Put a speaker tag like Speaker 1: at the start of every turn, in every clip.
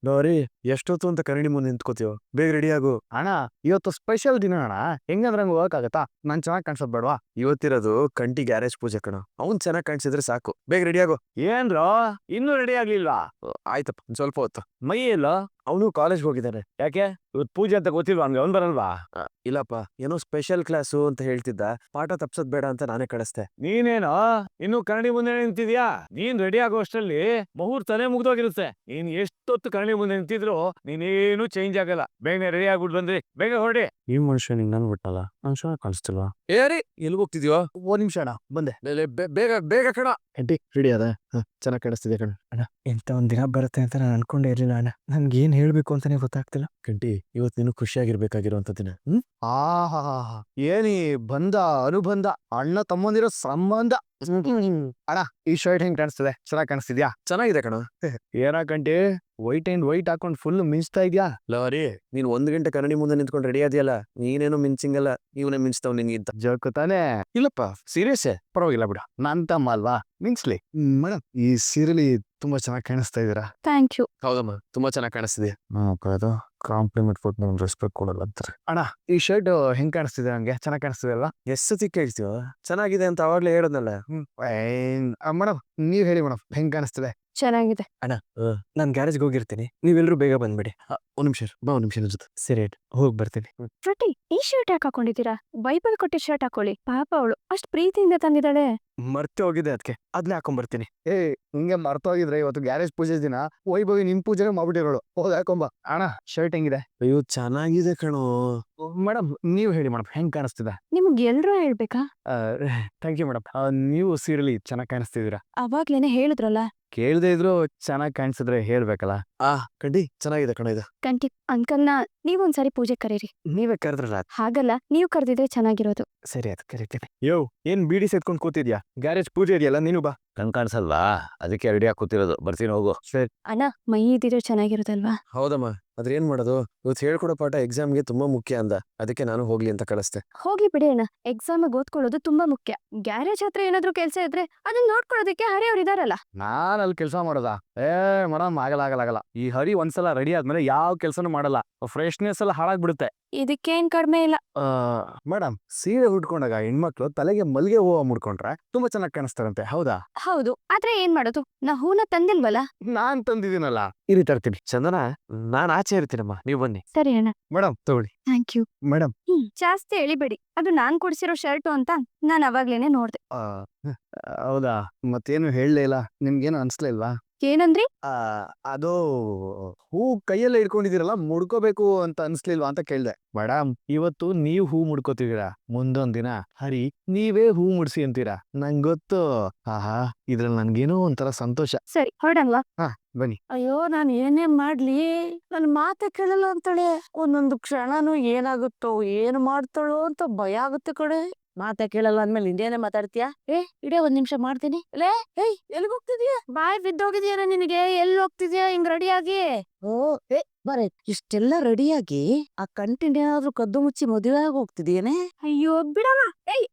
Speaker 1: ನೋರಿ ಎಷ್ಟೊತ್ತು ಅಂತ ಕರಡಿ ಮುಂದೆ ನಿಂತ್ಕೋತೀವೋ ಬೇಗ ರೆಡಿ ಆಗು.
Speaker 2: ಅಣ್ಣ ಇವತ್ತು ಸ್ಪೆಷಲ್ ದಿನ ಅಣ್ಣ, ಹೆಂಗಂದ್ರೆ ಹಂಗೆ ಹೋಗಕ್ಕಾಗತ್ತಾ? ನಾನ್ ಚೆನ್ನಾಗಿ ಕಾಣಿಸೋದ್ ಬೇಡವಾ?
Speaker 1: ಇವತ್ತಿರೋದು ಕಂಟಿ ಗ್ಯಾರೇಜ್ ಪೂಜೆ ಕಣ. ಅವ್ನ್ ಚೆನ್ನಾಗ್ ಕಾಣಿಸಿದ್ರೆ ಸಾಕು. ಬೇಗ ರೆಡಿ ಆಗು.
Speaker 2: ಏನ್ರೋ ಇನ್ನೂ ರೆಡಿ ಆಗ್ಲಿಲ್ವಾ?
Speaker 1: ಆಯ್ತಪ್ಪ ಒಂದ್ ಸ್ವಲ್ಪ ಹೊತ್ತು.
Speaker 2: ಮೈ ಇಲ್ಲ?
Speaker 1: ಅವನು ಕಾಲೇಜ್ ಹೋಗಿದ್ದಾನೆ.
Speaker 2: ಯಾಕೆ ಇವತ್ತು ಪೂಜೆ ಅಂತ ಗೊತ್ತಿಲ್ವಾ? ಅವ್ನ್ ಬರಲ್ವಾ?
Speaker 1: ಇಲ್ಲಪ್ಪ, ಏನೋ ಸ್ಪೆಷಲ್ ಕ್ಲಾಸು ಅಂತ ಹೇಳ್ತಿದ್ದ. ಪಾಠ ತಪ್ಸೋದ್ ಬೇಡ ಅಂತ ನಾನೇ ಕಳಿಸ್ದೆ.
Speaker 2: ನೀನೇನೋ ಇನ್ನು ಕನ್ನಡಿ ಮುಂದೆ ನಿಂತಿದ್ಯಾ? ನೀನ್ ರೆಡಿ ಆಗೋ ಅಷ್ಟರಲ್ಲಿ ಮುಹೂರ್ತನೇ ಮುಗ್ದೋಗಿರುತ್ತೆ. ನೀನ್ ಎಷ್ಟೊತ್ತು ಕನ್ನಡಿ ಮುಂದೆ ನಿಂತಿದ್ರು ನೀನೇನು ಚೇಂಜ್ ಆಗಲ್ಲ. ಬೇಗನೆ ರೆಡಿ ಆಗ್ಬಿಟ್ಟು ಬಂದ್ರಿ, ಬೇಗ ಹೊರಡಿ.
Speaker 1: ಈ ಮನುಷ್ಯ ನಿಂಗ್ ನನ್ ಬಿಟ್ಟಲ್ಲ, ಮನುಷ್ಯ ಕಾಣಿಸ್ತಿಲ್ವಾ? ಏರಿ ಎಲ್ಲಿ ಹೋಗ್ತಿದ್ಯೋ?
Speaker 2: ಒಂದ್ ನಿಮಿಷ ಅಣ್ಣ, ಬಂದೆ.
Speaker 1: ಬೇಗ ಬೇಗ ಕಣ.
Speaker 2: ಹೆಂಟಿ ರೆಡಿ ಅದ? ಚೆನ್ನಾಗಿ ಕಾಣಿಸ್ತಿದೆ ಕಣ.
Speaker 3: ಅಣ್ಣ ಇಂಥ ಒಂದ್ ದಿನ ಬರುತ್ತೆ ಅಂತ ನಾನು ಅನ್ಕೊಂಡೇ ಇರ್ಲಿಲ್ಲ ಅಣ್ಣ. ನನ್ಗೆ ಏನ್ ಹೇಳ್ಬೇಕು ಅಂತಾನೆ ಗೊತ್ತಾಗ್ತಿಲ್ಲ.
Speaker 1: ಕಂಟಿ, ಇವತ್ತು ನೀನು ಖುಷಿಯಾಗಿರ್ಬೇಕಾಗಿರುವಂತ ದಿನ.
Speaker 2: ಆಹಾ, ಏನಿ ಬಂದ ಅನುಬಂಧ, ಅಣ್ಣ ತಮ್ಮಂದಿರೋ ಸಂಬಂಧ. ಅಣ್ಣ ಈ ಶರ್ಟ್ ಹೆಂಗ್ ಕಾಣಿಸ್ತಿದೆ? ಚೆನ್ನಾಗಿ ಕಾಣಿಸ್ತಿದ್ಯಾ?
Speaker 1: ಚೆನ್ನಾಗಿದೆ ಕಣ.
Speaker 2: ಏನಕ್ಕಂಟಿ ವೈಟ್ ಅಂಡ್ ವೈಟ್ ಹಾಕೊಂಡ್ ಫುಲ್ ಮಿಂಚ್ತಾ ಇದ್ಯಾ?
Speaker 1: ಲವರಿ, ನೀನ್ 1 ಗಂಟೆ ಕನ್ನಡಿ ಮುಂದೆ ನಿಂತ್ಕೊಂಡು ರೆಡಿ ಆದ್ಯಲ್ಲ, ನೀನೇನು ಮಿಂಚಿಂಗಲ್ಲ, ಇವನೇ ಮಿಂಚ್ತಾವ್ ನಿನ್ಗಿಂತ.
Speaker 2: ಜೋಕು ತಾನೇ?
Speaker 1: ಇಲ್ಲಪ್ಪ, ಸೀರಿಯಸ್ಸೇ.
Speaker 2: ಪರವಾಗಿಲ್ಲ ಬಿಡ, ನನ್ ತಮ್ಮ ಅಲ್ವಾ, ಮಿಂಚ್ಲಿ. ಮೇಡಮ್ ಈ ಸೀರೆಲಿ ತುಂಬಾ ಚೆನ್ನಾಗಿ ಕಾಣಿಸ್ತಾ ಇದೀರಾ.
Speaker 4: Thank you.
Speaker 1: ಹೌದಮ್ಮ, ತುಂಬಾ ಚೆನ್ನಾಗಿ ಕಾಣಿಸ್ತಿದೆ.
Speaker 2: ಅದು
Speaker 1: ಕಾಂಪ್ಲಿಮೆಂಟ್ ಕೊಟ್ಟು ನಮ್ಗೆ ರೆಸ್ಪೆಕ್ಟ್ ಕೊಡಲ್ಲ ಅಂತಾರೆ.
Speaker 2: ಅಣ್ಣ ಈ ಶರ್ಟ್ ಹೆಂಗ್ ಕಾಣಿಸ್ತಿದೆ? ನಂಗೆ ಚೆನ್ನಾಗಿ ಕಾಣಿಸ್ತಿದೆ ಅಲ್ವಾ?
Speaker 1: ಎಷ್ಟ್ ಸತಿ ಕೇಳ್ತೀವ? ಚೆನ್ನಾಗಿದೆ ಅಂತ ಅವಾಗ್ಲೇ ಹೇಳದ್ನಲ್ಲ.
Speaker 2: ಮೇಡಮ್ ನೀವ್ ಹೇಳಿ ಮೇಡಮ್, ಹೆಂಗ್ ಕಾಣಿಸ್ತಿದೆ?
Speaker 4: ಚೆನ್ನಾಗಿದೆ.
Speaker 3: ನಾನ್ ಗ್ಯಾರೇಜ್ಗೆ ಹೋಗಿರ್ತೀನಿ, ನೀವೆಲ್ಲರೂ ಬೇಗ ಬಂದ್ಬಿಡಿ.
Speaker 1: ಒಂದ್ ನಿಮಿಷ ಬಾ, ಒಂದ್ ನಿಮಿಷ ಜೊತೆ.
Speaker 3: ಸರಿ ಹೋಗಿ ಬರ್ತೀನಿ.
Speaker 4: ಪ್ರತಿ ಈ ಶರ್ಟ್ ಯಾಕೆ ಹಾಕೊಂಡಿದ್ದೀರಾ? ಬೈಬಲ್ ಕೊಟ್ಟಿದ್ ಶರ್ಟ್ ಹಾಕೊಳ್ಳಿ. ಪಾಪ ಅವಳು ಅಷ್ಟ್ ಪ್ರೀತಿಯಿಂದ ತಂದಿದ್ದಾಳೆ.
Speaker 3: ಮರ್ತೆ ಹೋಗಿದೆ ಅದಕ್ಕೆ, ಅದ್ನೇ ಹಾಕೊಂಡ್ ಬರ್ತೀನಿ.
Speaker 2: ಹಿಂಗೆ ಮರ್ತೋಗಿದ್ರೆ ಇವತ್ತು ಗ್ಯಾರೇಜ್ ಪೂಜೆ ದಿನ ವೈಭವಿ ನಿಮ್ ಪೂಜೆನೇ ಮಾಡ್ಬಿಟ್ಟಿರೋಳು. ಹೋದ್ ಹಾಕೊಂಬ. ಅಣ್ಣ ಶರ್ಟ್ ಹೆಂಗಿದೆ?
Speaker 1: ಅಯ್ಯೋ ಚೆನ್ನಾಗಿದೆ ಕಣೋ.
Speaker 2: ಮೇಡಮ್ ನೀವ್ ಹೇಳಿ ಮೇಡಮ್, ಹೆಂಗ್ ಕಾಣಿಸ್ತಿದೆ?
Speaker 4: ನಿಮ್ಗೆ ಎಲ್ರೂ ಹೇಳ್ಬೇಕಾ?
Speaker 2: Thank you madam. ನೀವು ಸೀರೆಲಿ ಚೆನ್ನಾಗಿ ಕಾಣಿಸ್ತಿದೀರಾ.
Speaker 4: ಅವಾಗ್ಲೇನೆ ಹೇಳಿದ್ರಲ್ಲ.
Speaker 2: ಕೇಳ್ದೆ ಇದ್ರು ಚೆನ್ನಾಗಿ ಕಾಣಿಸಿದ್ರೆ ಹೇಳ್ಬೇಕಲ್ಲ.
Speaker 1: ಕಂಡಿ ಚೆನ್ನಾಗಿದೆ ಕಣ ಇದು.
Speaker 4: ಕಂಟಿ ಅಂಕಲ್ನ ನೀವೊಂದ್ಸರಿ ಪೂಜೆ ಕರೀರಿ.
Speaker 3: ನೀವೇ ಕರೆದ್ರಲ್ಲ.
Speaker 4: ಹಾಗಲ್ಲ, ನೀವು ಕರೆದಿದ್ರೆ ಚೆನ್ನಾಗಿರೋದು.
Speaker 3: ಸರಿ ಅದು ಕರಿತೀನಿ.
Speaker 2: ಯೋ ಏನ್ ಬೀಡಿ ಸೇದ್ಕೊಂಡ್ ಕೂತಿದ್ಯಾ? ಗ್ಯಾರೇಜ್ ಪೂಜೆ ಇದೆಯಲ್ಲ, ನೀನು ಬಾ.
Speaker 5: ಕಣ್ ಕಾಣಿಸಲ್ವಾ? ಅದಕ್ಕೆ ರೆಡಿ ಆಗಿ ಕೂತಿರೋದು. ಬರ್ತೀನಿ ಹೋಗು.
Speaker 2: ಸರಿ.
Speaker 4: ಅಣ್ಣ ಮೈ ಇದ್ದಿದ್ರೆ ಚೆನ್ನಾಗಿರೋದಲ್ವಾ?
Speaker 1: ಹೌದಮ್ಮ, ಆದ್ರೆ ಏನ್ ಮಾಡೋದು, ಇವತ್ತು ಹೇಳ್ಕೊಡೋ ಪಾಠ ಎಕ್ಸಾಮ್ಗೆ ತುಂಬಾ ಮುಖ್ಯ ಅಂದ. ಅದಕ್ಕೆ ನಾನು ಹೋಗ್ಲಿ ಅಂತ ಕಳಿಸ್ದೆ.
Speaker 4: ಹೋಗಿ ಬಿಡಿ ಅಣ್ಣ, ಎಕ್ಸಾಮ್ ಓದ್ಕೊಳ್ಳೋದು ತುಂಬಾ ಮುಖ್ಯ. ಗ್ಯಾರೇಜ್ ಹತ್ರ ಏನಾದ್ರೂ ಕೆಲ್ಸ ಇದ್ರೆ ಅದನ್ನ ನೋಡ್ಕೊಳ್ಳೋದಕ್ಕೆ ಹರಿಯವ್ರು ಇದಾರಲ್ಲ.
Speaker 2: ನಾನ್ ಅಲ್ಲಿ ಕೆಲ್ಸ ಮಾಡೋದಾ? ಮೇಡಮ್ ಆಗಲ್ಲ. ಈ ಹರಿ ಒಂದ್ಸಲ ರೆಡಿ ಆದ್ಮೇಲೆ ಯಾವ ಕೆಲ್ಸನೂ ಮಾಡಲ್ಲ. ಫ್ರೆಶ್ನೆಸ್ ಎಲ್ಲ ಹಾಳಾಗ್ಬಿಡುತ್ತೆ.
Speaker 4: ಇದಕ್ಕೇನ್ ಕಡಿಮೆ ಇಲ್ಲ.
Speaker 2: ಮೇಡಮ್ ಸೀರೆ ಉಟ್ಕೊಂಡಾಗ ಹೆಣ್ಮಕ್ಳು ತಲೆಗೆ ಮಲ್ಗೆ ಹೂವ ಮುಡ್ಕೊಂಡ್ರೆ ತುಂಬಾ ಚೆನ್ನಾಗಿ ಕಾಣಿಸ್ತಾರಂತೆ, ಹೌದಾ?
Speaker 4: ಹೌದು, ಆದ್ರೆ ಏನ್ ಮಾಡೋದು, ನಾ ಹೂನ ತಂದಿಲ್ವಲ್ಲ.
Speaker 2: ನಾನ್ ತಂದಿದ್ದೀನಲ್ಲ.
Speaker 3: ಇರಿ ತರ್ತೀನಿ. ಚಂದನ, ನಾನ್ ಆಚೆ ಇರ್ತೀನಮ್ಮ, ನೀವು ಬನ್ನಿ.
Speaker 4: ಸರಿ ಅಣ್ಣ.
Speaker 2: ಮೇಡಮ್ ತಗೊಳ್ಳಿ.
Speaker 4: Thank you.
Speaker 2: ಮೇಡಮ್
Speaker 4: ಜಾಸ್ತಿ ಎಳಿಬೇಡಿ, ಅದು ನಾನ್ ಕೊಡ್ಸಿರೋ ಶರ್ಟು ಅಂತ ನಾನ್ ಅವಾಗ್ಲೇನೆ ನೋಡ್ದೆ.
Speaker 2: ಹೌದಾ? ಮತ್ತೇನು ಹೇಳಲೇ ಇಲ್ಲ, ನಿಮ್ಗೇನು ಅನ್ಸ್ಲೇ ಇಲ್ವಾ?
Speaker 4: ಏನಂದ್ರಿ?
Speaker 2: ಅದು ಹೂ ಕೈಯಲ್ಲೇ ಇಟ್ಕೊಂಡಿದ್ದೀರಲ್ಲ, ಮುಡ್ಕೋಬೇಕು ಅಂತ ಅನ್ಸ್ಲಿಲ್ವಾ ಅಂತ ಕೇಳ್ದೆ. ಮೇಡಮ್ ಇವತ್ತು ನೀವ್ ಹೂ ಮುಡ್ಕೋತಿದ್ದೀರಾ, ಮುಂದೊಂದ್ ದಿನ ಹರಿ ನೀವೇ ಹೂ ಮುಡ್ಸಿ ಅಂತೀರಾ. ನಂಗ್ ಗೊತ್ತು. ಆಹಾ, ಇದ್ರಲ್ಲಿ ನನ್ಗೇನೋ ಒಂಥರ ಸಂತೋಷ.
Speaker 4: ಸರಿ ಹೊರಡಲ್ವಾ?
Speaker 2: ಬನ್ನಿ.
Speaker 6: ಅಯ್ಯೋ ನಾನ್ ಏನೇ ಮಾಡ್ಲಿ ನನ್ ಮಾತೆ ಕೇಳಲ್ಲ ಅಂತಾಳೆ. ಒಂದೊಂದು ಕ್ಷಣನು ಏನಾಗುತ್ತೋ ಏನ್ ಮಾಡ್ತಾಳೋ ಅಂತ ಭಯ ಆಗುತ್ತೆ ಕಡೆ. ಮಾತೆ ಕೇಳಲ್ಲ ಅಂದ್ಮೇಲೆ ಹಿಂದೇನೆ ಮಾತಾಡ್ತೀಯಾ? ಇಡೇ 1 ನಿಮಿಷ ಮಾಡ್ತೀನಿ. ಎಲ್ಲಿಗ್ ಹೋಗ್ತಿದ್ಯಾ? ಬಾಯ್ ಬಿದ್ದೋಗಿದ್ಯಾರ ನಿನಗೆ? ಎಲ್ಲಿ ಹೋಗ್ತಿದ್ಯಾ ಹಿಂಗ್ ರೆಡಿಯಾಗಿ? ಬರೇ ಇಷ್ಟೆಲ್ಲ ರೆಡಿಯಾಗಿ ಆ ಕಂಟಿನ ಏನಾದ್ರು ಕದ್ದು ಮುಚ್ಚಿ ಮದುವೆ ಆಗಿ ಹೋಗ್ತಿದ್ಯೇನೆ?
Speaker 4: ಅಯ್ಯೋ ಬಿಡಲ್ಲ.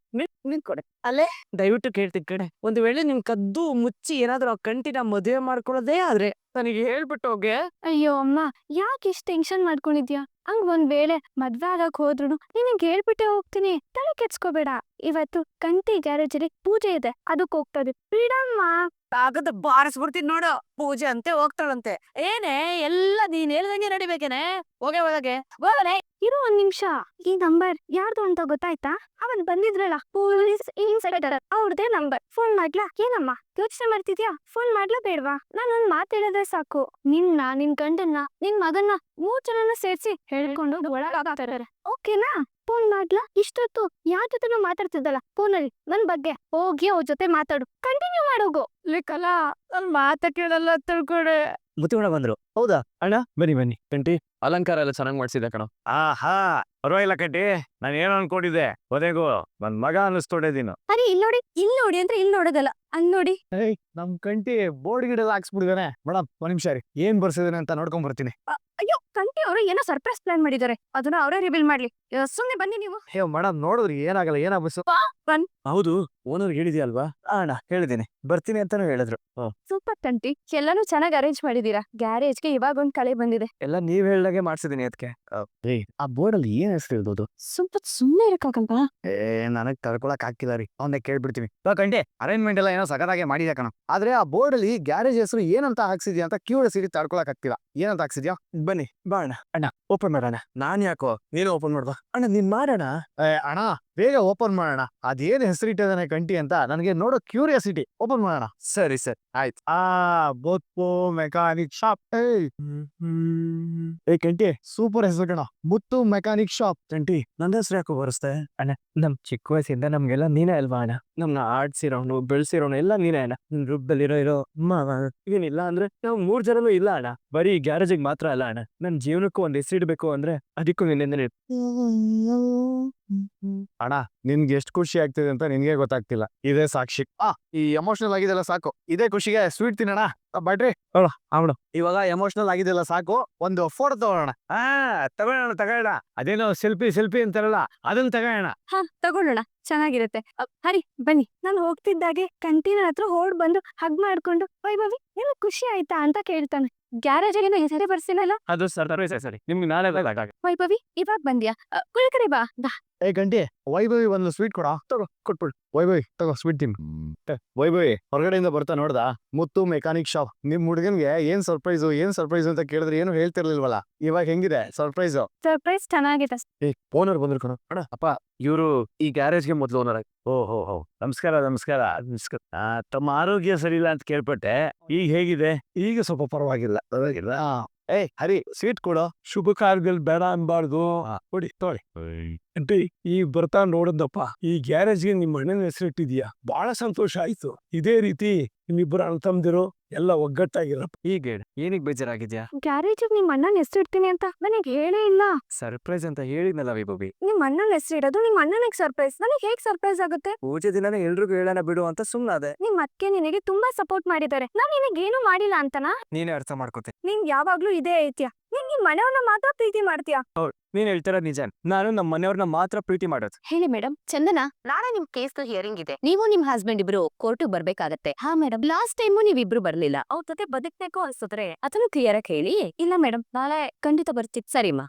Speaker 6: ನಿಂತ್ಕೊಡೆ ಅಲ್ಲೇ. ದಯವಿಟ್ಟು ಕೇಳ್ತೀನಿ ಕಡೆ, ಒಂದ್ ವೇಳೆ ನಿಮ್ ಕದ್ದು ಮುಚ್ಚಿ ಏನಾದ್ರು ಆ ಕಂಟಿನ ಮದುವೆ ಮಾಡ್ಕೊಳ್ಳೋದೇ ಆದ್ರೆ ನನಗೆ ಹೇಳ್ಬಿಟ್ಟು ಹೋಗೆ.
Speaker 4: ಅಯ್ಯೋ ಅಮ್ಮ, ಯಾಕೆ ಇಷ್ಟ ಟೆನ್ಷನ್ ಮಾಡ್ಕೊಂಡಿದ್ಯಾ? ಹಂಗ್ ಒಂದ್ ವೇಳೆ ಮದ್ವೆ ಆಗಕ್ ಹೋದ್ರು ನಿನಗ್ ಹೇಳ್ಬಿಟ್ಟೆ ಹೋಗ್ತೀನಿ, ತಲೆ ಕೆಡ್ಸ್ಕೋಬೇಡ. ಇವತ್ತು ಕಂಟಿ ಗ್ಯಾರೇಜ್ ಅಲ್ಲಿ ಪೂಜೆ ಇದೆ, ಅದಕ್ ಹೋಗ್ತದೆ. ಬಿಡಮ್ಮ.
Speaker 6: ಆಗದ ಬಾರಿಸ್ಬಿಡ್ತೀನಿ ನೋಡು. ಪೂಜೆ ಅಂತೆ ಹೋಗ್ತಾಳಂತೆ. ಏನೇ ಎಲ್ಲ ನೀನ್ ಹೇಳ್ದಂಗೆ ನಡಿಬೇಕೇನೆ? ಹೋಗೆ ಒಳಗೆ ಹೋಗನೆ.
Speaker 4: ಇರು 1 ನಿಮಿಷ. ಈ ನಂಬರ್ ಯಾರ್ದು ಅಂತ ಗೊತ್ತಾಯ್ತಾ? ಅವನ್ ಬಂದಿದ್ರಲ್ಲ ಪೊಲೀಸ್ ಇನ್ಸ್ಪೆಕ್ಟರ್, ಅವ್ರದೇ ನಂಬರ್. ಫೋನ್ ಮಾಡ್ಲಾ? ಏನಮ್ಮ ಯೋಚನೆ ಮಾಡ್ತಿದ್ಯಾ? ಫೋನ್ ಮಾಡ್ಲಾ ಬೇಡ್ವಾ? ನಾನೊಂದ್ ಮಾತ್ ಹೇಳಿದ್ರೆ ಸಾಕು, ನಿನ್ ಗಂಡನ್ನ, ನಿನ್ ಮಗನ್ನ 3 ಜನನ ಸೇರ್ಸಿ ಹೇಳ್ಕೊಂಡು ಒಳಗಾಗ್ತಾರೆ. ಓಕೆನಾ? ಫೋನ್ ಮಾಡ್ಲಾ? ಇಷ್ಟೊತ್ತು ಯಾರ ಜೊತೆನೂ ಮಾತಾಡ್ತಿದ್ದಲ್ಲ ಫೋನಲ್ಲಿ ನನ್ ಬಗ್ಗೆ, ಹೋಗಿ ಅವ್ರ ಜೊತೆ ಮಾತಾಡು. ಕಂಟಿನ್ಯೂ ಮಾಡೋಗು.
Speaker 6: ಲಿಕ್ಕಲ್ಲ, ನನ್ ಮಾತ ಕೇಳಲ್ಲ ತಿಳ್ಕೊಡೆ.
Speaker 3: ಮುತ್ತಿಮಣ ಬಂದ್ರು. ಹೌದಾ ಅಣ್ಣ? ಬನ್ನಿ.
Speaker 1: ಕಂಟಿ ಅಲಂಕಾರ ಎಲ್ಲ ಚೆನ್ನಾಗಿ ಮಾಡ್ಸಿದೆ ಕಣ.
Speaker 2: ಆಹಾ, ಪರವಾಗಿಲ್ಲ ಕಟ್ಟಿ. ನಾನು ಏನು ಅನ್ಕೊಂಡಿದ್ದೆ, ಕೊನೆಗೂ ನನ್ ಮಗ ಅನ್ನಿಸ್ತೊಡೇದೀನು.
Speaker 4: ಅರೆ ಇಲ್ಲಿ ನೋಡಿ ಅಂದ್ರೆ ಇಲ್ಲಿ ನೋಡೋದಲ್ಲ, ಹಂಗ್ ನೋಡಿ.
Speaker 2: ನಮ್ ಕಂಟಿ ಬೋರ್ಡ್ ಗಿಡ ಹಾಕ್ಸ್ಬಿಡಿದಾನೆ. ಮೇಡಮ್ 1 ನಿಮಿಷ ರೀ, ಏನ್ ಬರ್ಸಿದಾನೆ ಅಂತ ನೋಡ್ಕೊಂಡ್ ಬರ್ತೀನಿ.
Speaker 4: ಅಯ್ಯೋ ಕಂಟಿ ಅವರು ಏನೋ ಸರ್ಪ್ರೈಸ್ ಪ್ಲಾನ್ ಮಾಡಿದ್ದಾರೆ ಅದನ್ನ ಅವರೇ ರಿವೀಲ್ ಮಾಡ್ಲಿ ಸುಮ್ನೆ ಬನ್ನಿ ನೀವು
Speaker 2: ಹೇ ಮೇಡಮ್ ನೋಡಿದ್ರಿ ಏನಾಗಲ್ಲ ಏನಾ ಬಸ್ಸು
Speaker 1: ಹೌದು ಓನರ್ ಹೇಳಿದ್ಯಲ್ವಾ?
Speaker 3: ಅಣ್ಣ ಹೇಳಿದ್ದೀನಿ ಬರ್ತೀನಿ ಅಂತಾನು ಹೇಳಿದ್ರು.
Speaker 4: ಸೂಪರ್ ಕಂಟಿ ಎಲ್ಲಾನು ಚೆನ್ನಾಗಿ ಅರೇಂಜ್ ಮಾಡಿದೀರಾ. ಗ್ಯಾರೇಜ್ಗೆ ಇವಾಗ ಒಂದ್ ಕಳೆ ಬಂದಿದೆ.
Speaker 3: ಎಲ್ಲ ನೀವ್ ಹೇಳ್ದಾಗೆ ಮಾಡ್ಸಿದೀನಿ ಅದಕ್ಕೆ.
Speaker 2: ಆ ಬೋರ್ಡ್ ಅಲ್ಲಿ ಏನ್ ಹೆಸರು ಇರ್ಬೋದು?
Speaker 4: ಸ್ವಲ್ಪ ಸುಮ್ನೆ ಇರಕ್ಕಾಗಲ್ವಾ?
Speaker 2: ನನಗ್ ತಡ್ಕೊಳಕ್ ಆಗ್ತಿಲ್ಲ ರೀ. ಅವನ್ನೇ ಕೇಳ್ಬಿಡ್ತೀನಿ. ಕಂಡೆ ಅರೇಂಜ್ಮೆಂಟ್ ಎಲ್ಲ ಏನೋ ಸಖತ್ತಾಗೆ ಮಾಡಿದೆ ಕಣ. ಆದ್ರೆ ಆ ಬೋರ್ಡ್ ಅಲ್ಲಿ ಗ್ಯಾರೇಜ್ ಹೆಸರು ಏನಂತ ಹಾಕ್ಸಿದ್ಯಾ ಅಂತ ಕ್ಯೂರಿಯಾಸಿಟಿ ತಡ್ಕೊಳಕ್ ಆಗ್ತಿಲ್ಲ. ಏನಂತ ಹಾಕ್ಸಿದ್ಯಾ?
Speaker 3: ಬನ್ನಿ ಬಾ ಅಣ್ಣ. ಅಣ್ಣ ಓಪನ್ ಮಾಡೋಣ.
Speaker 1: ನಾನ್ ಯಾಕೋ ನೀನು ಓಪನ್ ಮಾಡ್ಬಾ.
Speaker 3: ಅಣ್ಣ ನೀನ್ ಮಾಡೋಣ.
Speaker 2: ಅಣ್ಣ ಬೇಗ ಓಪನ್ ಮಾಡೋಣ. ಅದೇನ್ ಹೆಸರಿಟ್ಟಿದಾನೆ ಕಂಟಿ ಅಂತ ನನಗೆ ನೋಡೋ ಕ್ಯೂರಿಯಾಸಿಟಿ. ಓಪನ್ ಮಾಡೋಣ.
Speaker 1: ಸರಿ ಸರಿ ಆಯ್ತು.
Speaker 2: ಬೋತ್ಪೋ ಮೆಕ್ಯಾನಿಕ್ ಶಾಪ್. ಏ ಕಂಟಿ ಸೂಪರ್ ಹೆಸರು ಕಣ. ಮುತ್ತು ಮೆಕ್ಯಾನಿಕ್ ಶಾಪ್.
Speaker 1: ಕಂಟಿ ನನ್ನ ಹೆಸರು ಯಾಕೋ ಬರಸ್ತೆ?
Speaker 3: ಅಣ್ಣ ನಮ್ ಚಿಕ್ಕ ವಯಸ್ಸಿಂದ ನಮ್ಗೆಲ್ಲ ನೀನೇ ಅಲ್ವಾ ಅಣ್ಣ. ನಮ್ನ ಆಡ್ಸಿರೋನು ಬೆಳ್ಸಿರೋನು ಎಲ್ಲ ನೀನೇ ಅಣ್ಣ. ನಿನ್ ರೂಪದಲ್ಲಿರೋ ಏನಿಲ್ಲ ಅಂದ್ರೆ ನಾವು 3 ಜನನು ಇಲ್ಲ ಅಣ್ಣ. ಬರೀ ಗ್ಯಾರೇಜಿಗೆ ಮಾತ್ರ ಅಲ್ಲ ಅಣ್ಣ. ನನ್ ಜೀವನಕ್ಕೂ ಒಂದ್ ಹೆಸರಿಡ್ಬೇಕು ಅಂದ್ರೆ ಅದಕ್ಕೂ ನಿನ್ನೆ
Speaker 2: ಅಣ್ಣ ನಿನ್ಗೆ ಎಷ್ಟು ಖುಷಿ ಆಗ್ತಿದೆ ಅಂತ ನಿನ್ಗೆ ಗೊತ್ತಾಗ್ತಿಲ್ಲ. ಇದೇ ಸಾಕ್ಷಿ. ಈ ಎಮೋಷನಲ್ ಆಗಿದೆಲ್ಲ ಸಾಕು. ಇದೇ ಖುಷಿಗೆ ಸ್ವೀಟ್ ತಿನ್ನೋಣ. ಬ್ಯಾಟ್ರಿ ಅವಳು ಇವಾಗ ಎಮೋಷನಲ್ ಆಗಿದೆಲ್ಲ ಸಾಕು. ಒಂದು ಫೋಟೋ ತಗೊಳ್ಳೋಣ. ತಗೊಳ್ಳೋಣ. ಅದೇನೋ ಸೆಲ್ಫಿ ಅಂತಾರಲ್ಲ ಅದನ್ನ ತಗೊಳ್ಳೋಣ.
Speaker 4: ಹಾ ತಗೊಳ್ಳೋಣ ಚೆನ್ನಾಗಿರುತ್ತೆ. ಹರಿ ಬನ್ನಿ. ನಾನು ಹೋಗ್ತಿದ್ದಾಗೆ ಕಂಟಿನ ಹತ್ರ ಓಡ್ ಬಂದು ಹಗ್ ಮಾಡ್ಕೊಂಡು ವೈಭವಿ ನಿಮ್ಗೆ ಖುಷಿ ಆಯ್ತಾ ಅಂತ ಕೇಳ್ತಾನೆ. ಗ್ಯಾರೇಜ್ ಏನೋ ಹೆಸರೇ ಬರ್ಸಿನಲ್ಲ.
Speaker 3: ಅದು ಸರಿ ನಿಮ್ಗೆ ನಾಳೆ
Speaker 4: ವೈಭವಿ ಇವಾಗ ಬಂದ್ಯಾ? ಕುಳ್ಕಡೆ ಬಾ.
Speaker 2: ಏ ಗಂಟಿ ವೈಭವಿ ಒಂದು ಸ್ವೀಟ್ ಕೊಡ. ತಗೋ ಕೊಟ್ಬಿಡು. ವೈಭವಿ ತಗೋ ಸ್ವೀಟ್ ತಿನ್. ವೈಭವಿ ಹೊರಗಡೆಯಿಂದ ಬರ್ತಾ ನೋಡ್ದ ಮುತ್ತು ಮೆಕ್ಯಾನಿಕ್ ಶಾಪ್. ನಿಮ್ ಹುಡುಗನ್ಗೆ ಏನ್ ಸರ್ಪ್ರೈಸ್ ಅಂತ ಕೇಳಿದ್ರೆ ಏನು ಹೇಳ್ತಿರ್ಲಿಲ್ವಲ್ಲ. ಇವಾಗ ಹೆಂಗಿದೆ ಸರ್ಪ್ರೈಸ್?
Speaker 4: ಸರ್ಪ್ರೈಸ್ ಚೆನ್ನಾಗಿದೆ.
Speaker 1: ಓನರ್ ಬಂದ್ರು ಕಣ. ಅಣ್ಣ ಅಪ್ಪ ಇವರು ಈ ಗ್ಯಾರೇಜ್ಗೆ ಮೊದಲು ಓನರ್ ಆಗಿ.
Speaker 5: ಓಹೋ ನಮಸ್ಕಾರ. ತಮ್ಮ ಆರೋಗ್ಯ ಸರಿ ಇಲ್ಲ ಅಂತ ಕೇಳ್ಪಟ್ಟೆ. ಈಗ ಹೇಗಿದೆ?
Speaker 1: ಈಗ ಸ್ವಲ್ಪ ಪರವಾಗಿಲ್ಲ.
Speaker 2: ಏ ಹರಿ ಸ್ವೀಟ್ ಕೊಡು.
Speaker 1: ಶುಭ ಕಾರ್ಯದಲ್ಲಿ ಬೇಡ ಅನ್ಬಾರ್ದು. ಕೊಡಿ ತೊಳಿ. ಅಂಟಿ ಈ ಬರ್ತಾ ನೋಡಿದ್ದಪ್ಪ ಈ ಗ್ಯಾರೇಜ್ಗೆ ನಿಮ್ಮ ಅಣ್ಣನ ಹೆಸರಿಟ್ಟಿದ್ಯಾ. ಬಹಳ ಸಂತೋಷ ಆಯ್ತು. ಇದೇ ರೀತಿ ನಿಮ್ಮಿಬ್ಬರು ಅಣ್ಣ ತಮ್ಮದಿರು ಎಲ್ಲ ಒಗ್ಗಟ್ಟಾಗಿರಪ್ಪ.
Speaker 3: ಈಗ ಏನಿಗ್ ಬೇಜಾರಾಗಿದ್ಯಾ?
Speaker 4: ಗ್ಯಾರೇಜ್ ನಿಮ್ ಅಣ್ಣನ ಹೆಸರಿಡ್ತೀನಿ ಅಂತ ನನಗೆ ಹೇಳೇ ಇಲ್ಲ.
Speaker 3: ಸರ್ಪ್ರೈಸ್ ಅಂತ ಹೇಳಿದ್ನಲ್ಲ ವೈಭವಿ.
Speaker 4: ನಿಮ್ ಅಣ್ಣನ ಹೆಸರಿಡೋದು ನಿಮ್ ಅಣ್ಣನಿಗೆ ಸರ್ಪ್ರೈಸ್. ನನಗೆ ಹೇಗ್ ಸರ್ಪ್ರೈಸ್ ಆಗುತ್ತೆ?
Speaker 3: ಪೂಜೆ ದಿನನೇ ಎಲ್ರಿಗೂ ಹೇಳೋಣ ಬಿಡು ಅಂತ ಸುಮ್ನಾದೆ.
Speaker 4: ನಿಮ್ ಅತ್ತೆ ನಿನಗೆ ತುಂಬಾ ಸಪೋರ್ಟ್ ಮಾಡಿದ್ದಾರೆ. ನಾನ್ ನಿನಗೇನು ಮಾಡಿಲ್ಲ ಅಂತನಾ?
Speaker 3: ನೀನೇ ಅರ್ಥ ಮಾಡ್ಕೋತೆ.
Speaker 4: ನೀನ್ ಯಾವಾಗ್ಲೂ ಇದೇ ಐತ್ಯಾ. ನೀನ್ ನಿಮ್ ಮನೆಯವ್ರನ್ನ ಮಾತ್ರ ಪ್ರೀತಿ ಮಾಡ್ತೀಯಾ.
Speaker 3: ನೀನ್ ಹೇಳ್ತಾರ ನಿಜ. ನಾನು ನಮ್ಮ ಮನೆಯವ್ರನ್ನ ಮಾತ್ರ ಪ್ರೀತಿ ಮಾಡೋದು.
Speaker 6: ಹೇಳಿ ಮೇಡಮ್. ಚಂದನ ನಾಳೆ ನಿಮ್ ಕೇಸ್ ಹಿಯರಿಂಗ್ ಇದೆ. ನೀವು ನಿಮ್ ಹಸ್ಬೆಂಡ್ ಇಬ್ರು ಕೋರ್ಟ್ ಬರ್ಬೇಕಾಗತ್ತೆ. ಹಾ ಮೇಡಮ್. ಲಾಸ್ಟ್ ಟೈಮು ನೀವಿಬ್ರು ಬರ್ಲಿಲ್ಲ. ಅವ್ರ ಜೊತೆ ಬದುಕ್ಬೇಕು ಅನ್ಸುತ್ತೆ. ಅದನ್ನು ಕ್ಲಿಯರ್ ಆಗಿ ಹೇಳಿ. ಇಲ್ಲ ಮೇಡಮ್ ನಾಳೆ ಖಂಡಿತ ಬರ್ತೀವಿ. ಸರಿಮಾ.